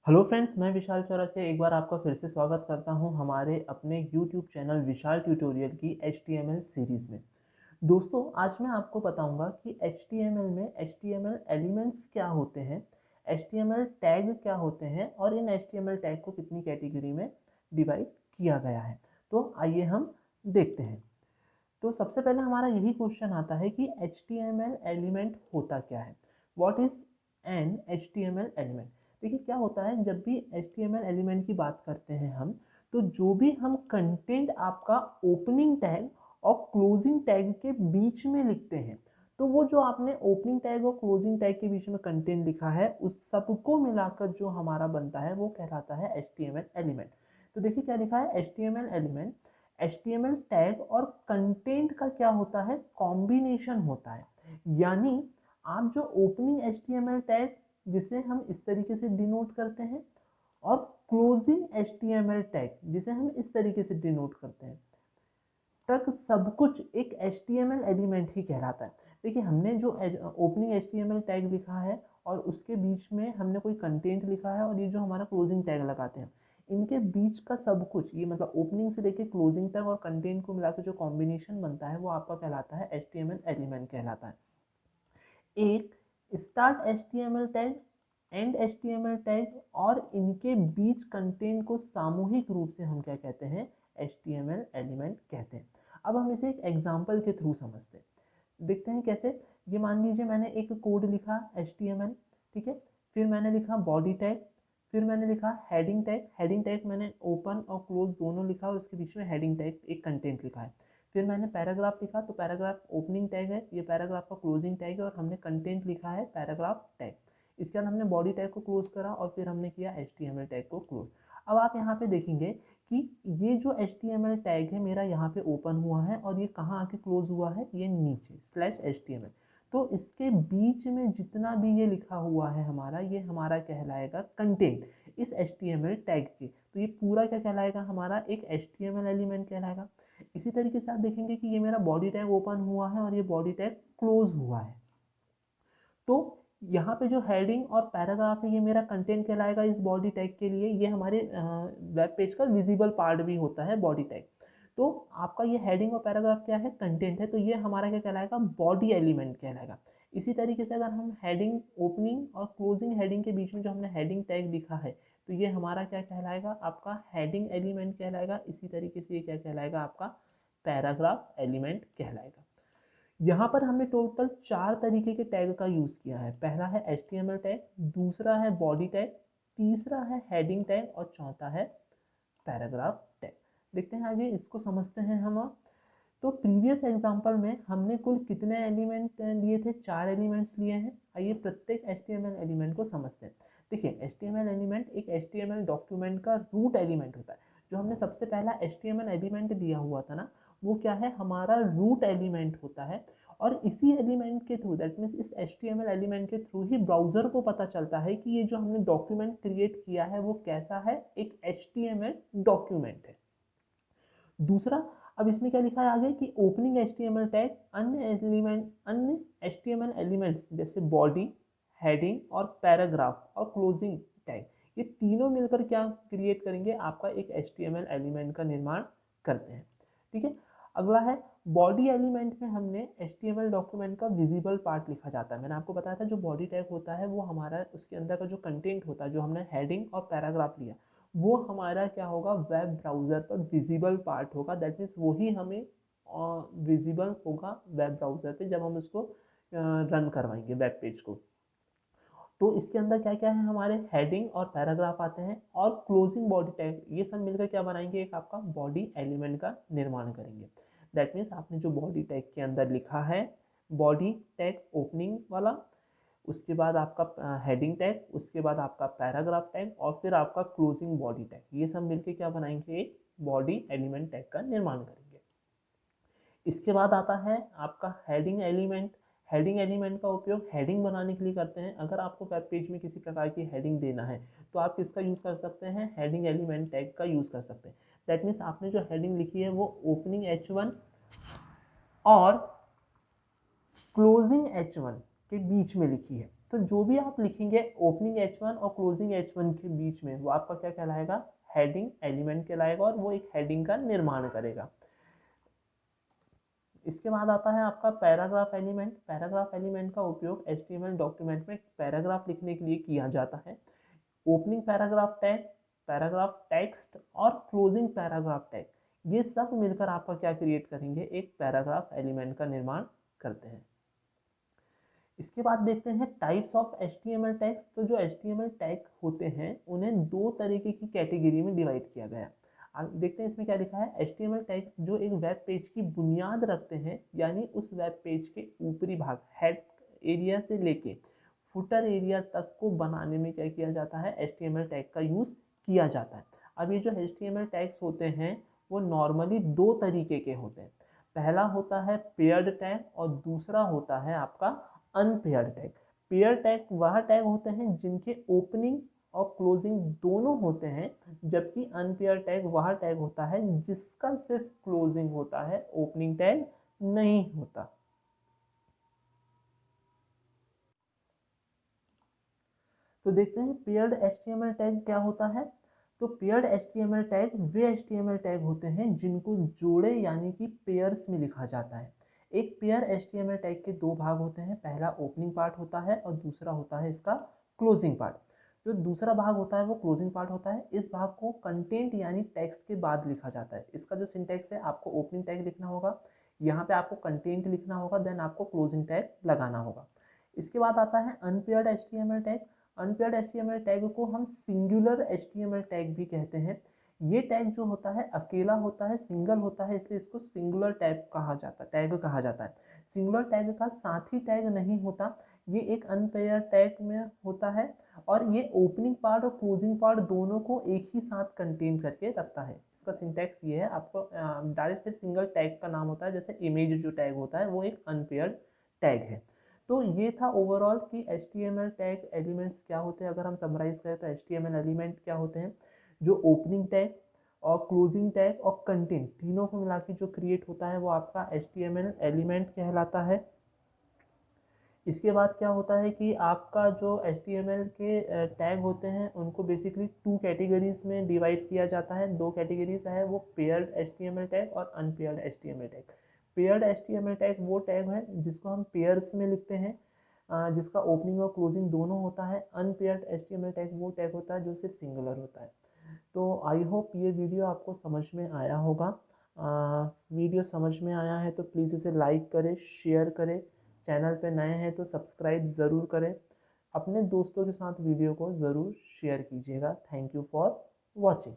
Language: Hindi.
हेलो फ्रेंड्स, मैं विशाल चौरसिया एक बार आपका फिर से स्वागत करता हूं हमारे अपने यूट्यूब चैनल विशाल ट्यूटोरियल की HTML सीरीज़ में। दोस्तों, आज मैं आपको बताऊंगा कि HTML में HTML एलिमेंट्स क्या होते हैं, HTML टैग क्या होते हैं और इन HTML टैग को कितनी कैटेगरी में डिवाइड किया गया है। तो आइए हम देखते हैं। तो सबसे पहले हमारा यही क्वेश्चन आता है कि HTML एलिमेंट होता क्या है। What is an HTML element. देखिए, क्या होता है जब भी HTML एलिमेंट की बात करते हैं हम, तो जो भी हम कंटेंट आपका ओपनिंग टैग और क्लोजिंग टैग के बीच में लिखते हैं, तो वो जो आपने ओपनिंग टैग और क्लोजिंग टैग के बीच में कंटेंट लिखा है, उस सबको मिलाकर जो हमारा बनता है वो कहलाता है HTML एलिमेंट। तो देखिए क्या लिखा है, HTML एलिमेंट HTML टैग और कंटेंट का क्या होता है, कॉम्बिनेशन होता है। यानी आप जो ओपनिंग HTML टैग जिसे हम इस तरीके से डिनोट करते हैं और क्लोजिंग HTML टैग जिसे हम इस तरीके से डिनोट करते हैं, तक सब कुछ एक HTML एलिमेंट ही कहलाता है। देखिए, हमने जो ओपनिंग HTML टैग लिखा है और उसके बीच में हमने कोई कंटेंट लिखा है और ये जो हमारा क्लोजिंग टैग लगाते हैं, इनके बीच का सब कुछ, ये मतलब ओपनिंग से लेके क्लोजिंग तक और कंटेंट को मिलाकर जो कॉम्बिनेशन बनता है वो आपका कहलाता है HTML एलिमेंट कहलाता है। एक start HTML tag, and HTML tag और इनके बीच कंटेंट को सामूहिक रूप से हम क्या कहते हैं, HTML एलिमेंट कहते हैं। अब हम इसे एक एग्जांपल के थ्रू समझते हैं, देखते हैं कैसे। ये मान लीजिए मैंने एक कोड लिखा HTML, ठीक है। फिर मैंने लिखा बॉडी टैग, फिर मैंने लिखा हेडिंग टैग। हेडिंग टैग मैंने ओपन और क्लोज दोनों लिखा और उसके बीच में हेडिंग टैग एक कंटेंट लिखा है। फिर मैंने पैराग्राफ लिखा, तो पैराग्राफ ओपनिंग टैग है, ये पैराग्राफ का क्लोजिंग टैग है और हमने कंटेंट लिखा है पैराग्राफ टैग। इसके बाद हमने बॉडी टैग को क्लोज करा और फिर हमने किया HTML टैग को क्लोज। अब आप यहाँ पे देखेंगे कि ये जो HTML टैग है मेरा यहाँ पे ओपन हुआ है और ये कहाँ आके क्लोज हुआ है, ये नीचे /HTML। तो इसके बीच में जितना भी ये लिखा हुआ है हमारा, ये हमारा कहलाएगा कंटेंट इस HTML टैग के। तो ये पूरा क्या कहलाएगा, हमारा एक HTML एलिमेंट कहलाएगा। इसी तरीके से आप देखेंगे कि ये मेरा बॉडी टैग ओपन हुआ है और ये बॉडी टैग क्लोज हुआ है। तो यहाँ पे जो हेडिंग और पैराग्राफ है ये मेरा कंटेंट कहलाएगा इस बॉडी टैग के लिए। ये हमारे वेब पेज का विजिबल पार्ट भी होता है बॉडी टैग। तो आपका ये हेडिंग और पैराग्राफ क्या है, कंटेंट है, तो ये हमारा क्या कहलाएगा, बॉडी एलिमेंट कहलाएगा। इसी तरीके से अगर हम हेडिंग ओपनिंग और क्लोजिंग हेडिंग के बीच में जो हमने हेडिंग टैग लिखा है, तो ये हमारा क्या कहलाएगा, आपका हेडिंग एलिमेंट कहलाएगा। इसी तरीके से ये क्या कहलाएगा, आपका पैराग्राफ एलिमेंट कहलाएगा। यहाँ पर हमने टोटल 4 तरीके के टैग का यूज़ किया है। पहला है HTML टैग, दूसरा है बॉडी टैग, तीसरा है हेडिंग टैग और चौथा है पैराग्राफ टैग। देखते हैं आगे, इसको समझते हैं हम। तो प्रीवियस एग्जांपल में हमने कुल कितने एलिमेंट लिए थे, 4 एलिमेंट्स लिए हैं। आइए प्रत्येक HTML एलिमेंट को समझते हैं। देखिए, HTML एलिमेंट एक HTML डॉक्यूमेंट का रूट एलिमेंट होता है। जो हमने सबसे पहला HTML एलिमेंट दिया हुआ था ना, वो क्या है, हमारा रूट एलिमेंट होता है। और इसी एलिमेंट के थ्रू, दैट मीन्स इस HTML एलिमेंट के थ्रू ही ब्राउज़र को पता चलता है कि ये जो हमने डॉक्यूमेंट क्रिएट किया है वो कैसा है, एक HTML डॉक्यूमेंट है। दूसरा, अब इसमें क्या लिखा है आगे कि ओपनिंग HTML टैग अन्य HTML एलिमेंट्स जैसे बॉडी, हेडिंग और पैराग्राफ और क्लोजिंग टैग, ये तीनों मिलकर क्या क्रिएट करेंगे, आपका एक HTML एलिमेंट का निर्माण करते हैं। ठीक है। अगला है बॉडी एलिमेंट में हमने HTML डॉक्यूमेंट का विजिबल पार्ट लिखा जाता है। मैंने आपको बताया था जो बॉडी टैग होता है वो हमारा उसके अंदर का जो कंटेंट होता है, जो हमने हेडिंग और पैराग्राफ लिया, वो हमारा क्या होगा, वेब ब्राउज़र पर विजिबल पार्ट होगा। दैट मीन्स वही हमें विजिबल होगा वेब ब्राउज़र पे जब हम उसको रन करवाएंगे वेब पेज को। तो इसके अंदर क्या क्या है, हमारे हेडिंग और पैराग्राफ आते हैं और क्लोजिंग बॉडी टैग, ये सब मिलकर क्या बनाएंगे, एक आपका बॉडी एलिमेंट का निर्माण करेंगे। दैट मीन्स आपने जो बॉडी टैग के अंदर लिखा है, बॉडी टैग ओपनिंग वाला, उसके बाद आपका हेडिंग टैग, उसके बाद आपका पैराग्राफ टैग और फिर आपका क्लोजिंग बॉडी टैग, ये सब मिलके क्या बनाएंगे, एक बॉडी एलिमेंट टैग का निर्माण करेंगे। इसके बाद आता है आपका हेडिंग एलिमेंट। हेडिंग एलिमेंट का उपयोग हेडिंग बनाने के लिए करते हैं। अगर आपको वेब पेज में किसी प्रकार की हेडिंग देना है तो आप किसका यूज़ कर सकते हैं, हेडिंग एलिमेंट टैग का यूज़ कर सकते हैं। दैट मीन्स आपने जो हेडिंग लिखी है वो ओपनिंग H1 और क्लोजिंग H1 के बीच में लिखी है, तो जो भी आप लिखेंगे ओपनिंग H1 और क्लोजिंग H1 के बीच में, वो आपका क्या कहलाएगा, हेडिंग एलिमेंट कहलाएगा, और वो एक हेडिंग का निर्माण करेगा। इसके बाद आता है आपका पैराग्राफ एलिमेंट। पैराग्राफ एलिमेंट का उपयोग HTML डॉक्यूमेंट में पैराग्राफ लिखने के लिए किया जाता है। Opening paragraph tag, paragraph text और क्लोजिंग पैराग्राफ टैग, ये सब मिलकर आपका क्या क्रिएट करेंगे, एक पैराग्राफ एलिमेंट का निर्माण करते हैं। इसके बाद देखते हैं टाइप्स ऑफ HTML टैग्स। तो जो HTML टैग होते हैं उन्हें दो तरीके की कैटेगरी में डिवाइड किया गया है। देखते हैं इसमें क्या लिखा है। HTML टैग्स जो एक वेब पेज की बुनियाद रखते हैं, यानी उस वेब पेज के ऊपरी भाग, हेड एरिया से लेके फुटर एरिया तक को बनाने में क्या किया जाता है, HTML टैग का यूज़ किया जाता है। अब ये जो HTML टैग्स होते हैं वो नॉर्मली दो तरीके के होते हैं। पहला होता है पेयर्ड टैग और दूसरा होता है आपका अनपेयर्ड टैग। पेयर टैग वह टैग होते हैं जिनके ओपनिंग और क्लोजिंग दोनों होते हैं, जबकि अनपेयर टैग वह टैग होता है जिसका सिर्फ क्लोजिंग होता है, ओपनिंग टैग नहीं होता। तो देखते हैं पेयर्ड HTML टैग क्या होता है। तो पेयर्ड HTML टैग वे HTML टैग होते हैं जिनको जोड़े यानी कि पेयर्स में लिखा जाता है। एक पेयर HTML टैग के दो भाग होते हैं, पहला ओपनिंग पार्ट होता है और दूसरा होता है इसका क्लोजिंग पार्ट। जो दूसरा भाग होता है वो क्लोजिंग पार्ट होता है। इस भाग को कंटेंट यानी टेक्स्ट के बाद लिखा जाता है। इसका जो सिंटैक्स है, आपको ओपनिंग टैग लिखना होगा, यहाँ पे आपको कंटेंट लिखना होगा, देन आपको क्लोजिंग टैग लगाना होगा। इसके बाद आता है unpaired HTML tag. Unpaired HTML tag को हम सिंगुलर HTML टैग भी कहते हैं। ये टैग जो होता है अकेला होता है, सिंगल होता है, इसलिए इसको सिंगुलर टैग कहा जाता है, टैग कहा जाता है। सिंगुलर टैग का साथी टैग नहीं होता, ये एक अनपेयर्ड टैग में होता है, और ये ओपनिंग पार्ट और क्लोजिंग पार्ट दोनों को एक ही साथ कंटेन करके रखता है। इसका सिंटैक्स ये है, आपको डायरेक्ट सिर्फ सिंगल टैग का नाम होता है, जैसे इमेज जो टैग होता है वो एक अनपेयर्ड टैग है। तो ये था ओवरऑल कि HTML टैग एलिमेंट्स क्या होते हैं। अगर हम समराइज करें तो HTML एलिमेंट क्या होते हैं, जो ओपनिंग टैग और क्लोजिंग टैग और कंटेंट तीनों को मिला के जो क्रिएट होता है वो आपका HTML एलिमेंट कहलाता है। इसके बाद क्या होता है कि आपका जो HTML के टैग होते हैं उनको बेसिकली टू कैटेगरीज में डिवाइड किया जाता है। दो कैटेगरीज है, वो पेयर्ड HTML टैग और unpaired HTML tag. Paired HTML tag वो टैग है जिसको हम पेयर्स में लिखते हैं, जिसका ओपनिंग और क्लोजिंग दोनों होता है। अनपेयर्ड HTML टैग वो टैग होता है जो सिर्फ सिंगुलर होता है। तो आई होप ये वीडियो आपको समझ में आया होगा। वीडियो समझ में आया है तो प्लीज़ इसे लाइक करें, शेयर करें, चैनल पे नए हैं तो सब्सक्राइब ज़रूर करें, अपने दोस्तों के साथ वीडियो को ज़रूर शेयर कीजिएगा। Thank you for watching.